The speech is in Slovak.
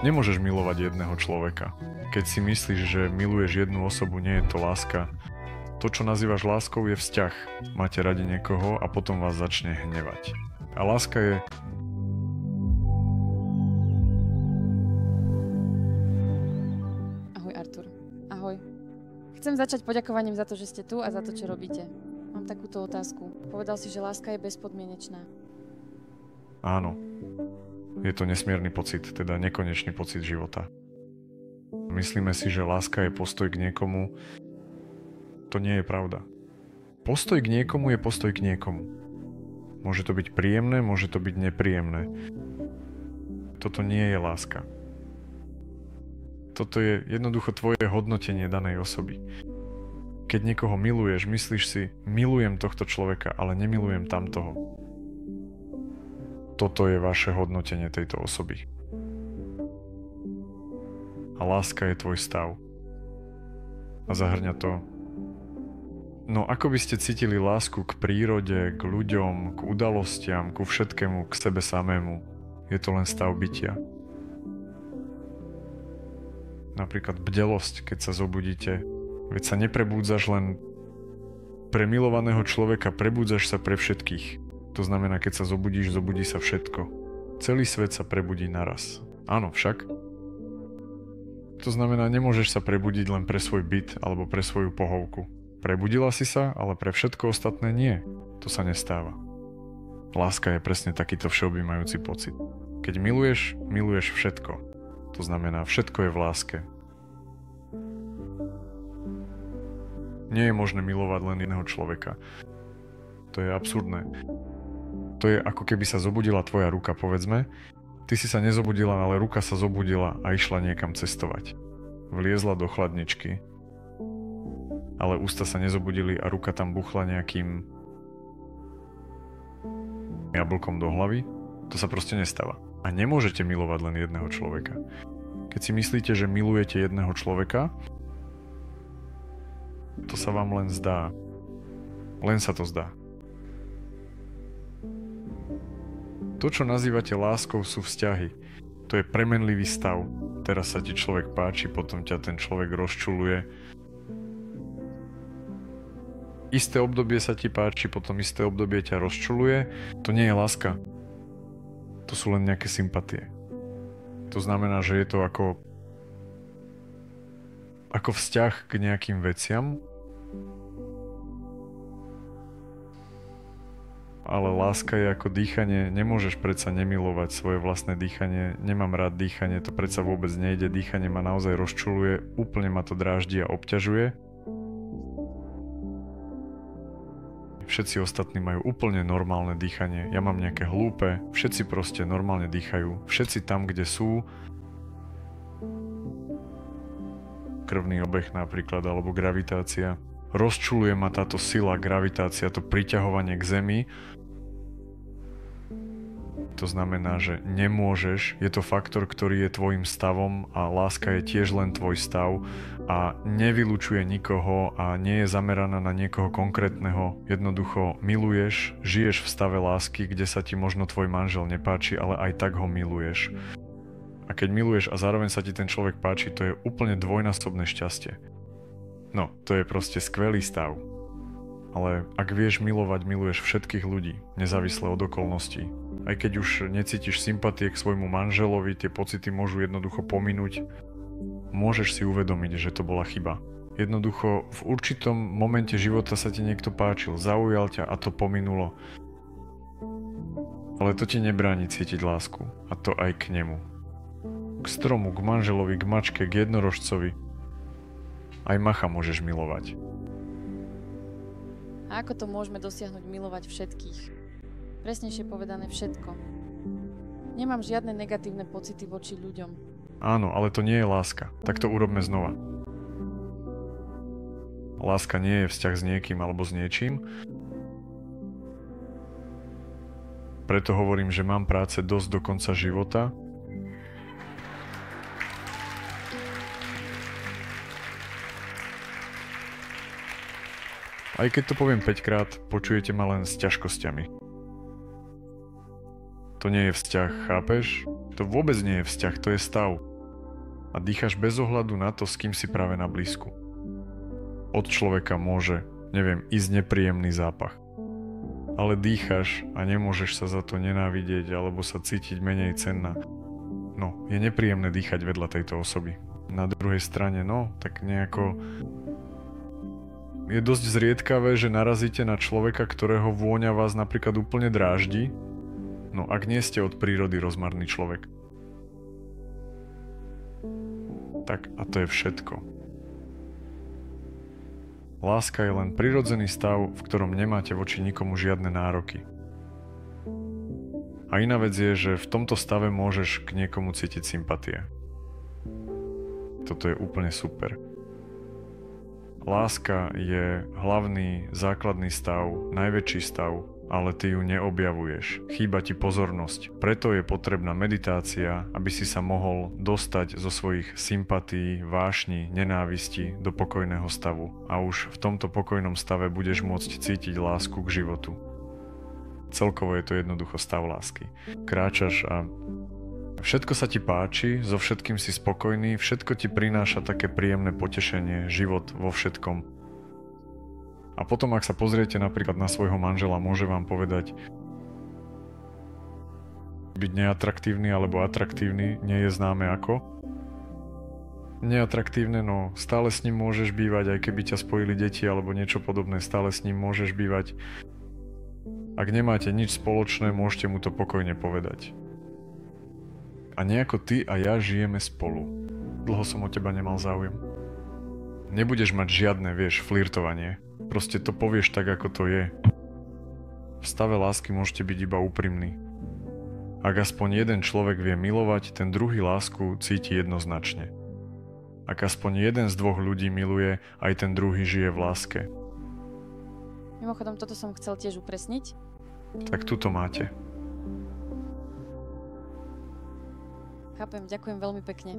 Nemôžeš milovať jedného človeka. Keď si myslíš, že miluješ jednu osobu, nie je to láska. To, čo nazývaš láskou, je vzťah. Máte radi niekoho a potom vás začne hnevať. A láska je... Ahoj, Artur. Ahoj. Chcem začať poďakovaním za to, že ste tu a za to, čo robíte. Mám takúto otázku. Povedal si, že láska je bezpodmienečná. Áno. Je to nesmierny pocit, teda nekonečný pocit života. Myslíme si, že láska je postoj k niekomu. To nie je pravda. Postoj k niekomu je postoj k niekomu. Môže to byť príjemné, môže to byť nepríjemné. Toto nie je láska. Toto je jednoducho tvoje hodnotenie danej osoby. Keď niekoho miluješ, myslíš si, milujem tohto človeka, ale nemilujem tamtoho. Toto je vaše hodnotenie tejto osoby. A láska je tvoj stav. A zahŕňa to... No ako by ste cítili lásku k prírode, k ľuďom, k udalostiam, ku všetkému, k sebe samému? Je to len stav bytia. Napríklad bdelosť, keď sa zobudíte. Veď sa neprebúdzaš len pre milovaného človeka, prebúdzaš sa pre všetkých. To znamená, keď sa zobudíš, zobudí sa všetko. Celý svet sa prebudí naraz. Áno, však. To znamená, nemôžeš sa prebudiť len pre svoj byt alebo pre svoju pohovku. Prebudila si sa, ale pre všetko ostatné nie. To sa nestáva. Láska je presne takýto všeobjímajúci pocit. Keď miluješ, miluješ všetko. To znamená, všetko je v láske. Nie je možné milovať len jedného človeka. To je absurdné. To je ako keby sa zobudila tvoja ruka, povedzme. Ty si sa nezobudila, ale ruka sa zobudila a išla niekam cestovať. Vliezla do chladničky. Ale ústa sa nezobudili a ruka tam buchla nejakým jablkom do hlavy. To sa proste nestáva. A nemôžete milovať len jedného človeka. Keď si myslíte, že milujete jedného človeka, to sa vám len zdá. Len sa to zdá. To, čo nazývate láskou, sú vzťahy. To je premenlivý stav. Teraz sa ti človek páči, potom ťa ten človek rozčuluje. Isté obdobie sa ti páči, potom isté obdobie ťa rozčuluje. To nie je láska. To sú len nejaké sympatie. To znamená, že je to ako vzťah k nejakým veciam. Ale láska je ako dýchanie. Nemôžeš predsa nemilovať svoje vlastné dýchanie. Nemám rád dýchanie, to predsa vôbec nejde. Dýchanie ma naozaj rozčuluje, úplne ma to dráždi a obťažuje. Všetci ostatní majú úplne normálne dýchanie. Ja mám nejaké hlúpe, všetci proste normálne dýchajú. Všetci tam, kde sú. Krvný obeh napríklad, alebo gravitácia. Rozčuluje ma táto sila, gravitácia, to priťahovanie k Zemi. To znamená, že nemôžeš, je to faktor, ktorý je tvojim stavom a láska je tiež len tvoj stav a nevylučuje nikoho a nie je zameraná na niekoho konkrétneho. Jednoducho miluješ, žiješ v stave lásky, kde sa ti možno tvoj manžel nepáči, ale aj tak ho miluješ. A keď miluješ a zároveň sa ti ten človek páči, to je úplne dvojnásobné šťastie. No, to je proste skvelý stav. Ale ak vieš milovať, miluješ všetkých ľudí, nezávisle od okolností. Aj keď už necítiš sympatie k svojmu manželovi, tie pocity môžu jednoducho pominúť. Môžeš si uvedomiť, že to bola chyba. Jednoducho v určitom momente života sa ti niekto páčil, zaujal ťa a to pominulo. Ale to ti nebráni cítiť lásku. A to aj k nemu. K stromu, k manželovi, k mačke, k jednorožcovi. Aj macha môžeš milovať. A ako to môžeme dosiahnuť milovať všetkých? Presnejšie povedané všetko. Nemám žiadne negatívne pocity voči ľuďom. Áno, ale to nie je láska. Tak to urobme znova. Láska nie je vzťah s niekým alebo s niečím. Preto hovorím, že mám práce dosť do konca života. Aj keď to poviem 5 krát, počujete ma len s ťažkosťami. To nie je vzťah, chápeš? To vôbec nie je vzťah, to je stav. A dýchaš bez ohľadu na to, s kým si práve na blízku. Od človeka môže, ísť nepríjemný zápach. Ale dýchaš a nemôžeš sa za to nenávidieť alebo sa cítiť menej cenná. No, je nepríjemné dýchať vedľa tejto osoby. Na druhej strane, tak nejako... Je dosť zriedkavé, že narazíte na človeka, ktorého vôňa vás napríklad úplne dráždi, no ak nie ste od prírody rozmarný človek. Tak a to je všetko. Láska je len prirodzený stav, v ktorom nemáte voči nikomu žiadne nároky. A iná vec je, že v tomto stave môžeš k niekomu cítiť sympatie. Toto je úplne super. Láska je hlavný, základný stav, najväčší stav, ale ty ju neobjavuješ. Chýba ti pozornosť. Preto je potrebná meditácia, aby si sa mohol dostať zo svojich sympatí, vášni, nenávisti do pokojného stavu. A už v tomto pokojnom stave budeš môcť cítiť lásku k životu. Celkovo je to jednoducho stav lásky. Kráčaš a všetko sa ti páči, so všetkým si spokojný, všetko ti prináša také príjemné potešenie, život vo všetkom. A potom, ak sa pozriete napríklad na svojho manžela, môže vám povedať, byť neatraktívny alebo atraktívny nie je známe ako. Neatraktívne, no stále s ním môžeš bývať, aj keby ťa spojili deti alebo niečo podobné, stále s ním môžeš bývať. Ak nemáte nič spoločné, môžete mu to pokojne povedať. A nejako ty a ja žijeme spolu. Dlho som o teba nemal záujem. Nebudeš mať žiadne, flirtovanie. Proste to povieš tak, ako to je. V stave lásky môžete byť iba úprimní. Ak aspoň jeden človek vie milovať, ten druhý lásku cíti jednoznačne. Ak aspoň jeden z dvoch ľudí miluje, aj ten druhý žije v láske. Mimochodom, toto som chcel tiež upresniť. Tak tuto máte. Chápem, ďakujem veľmi pekne.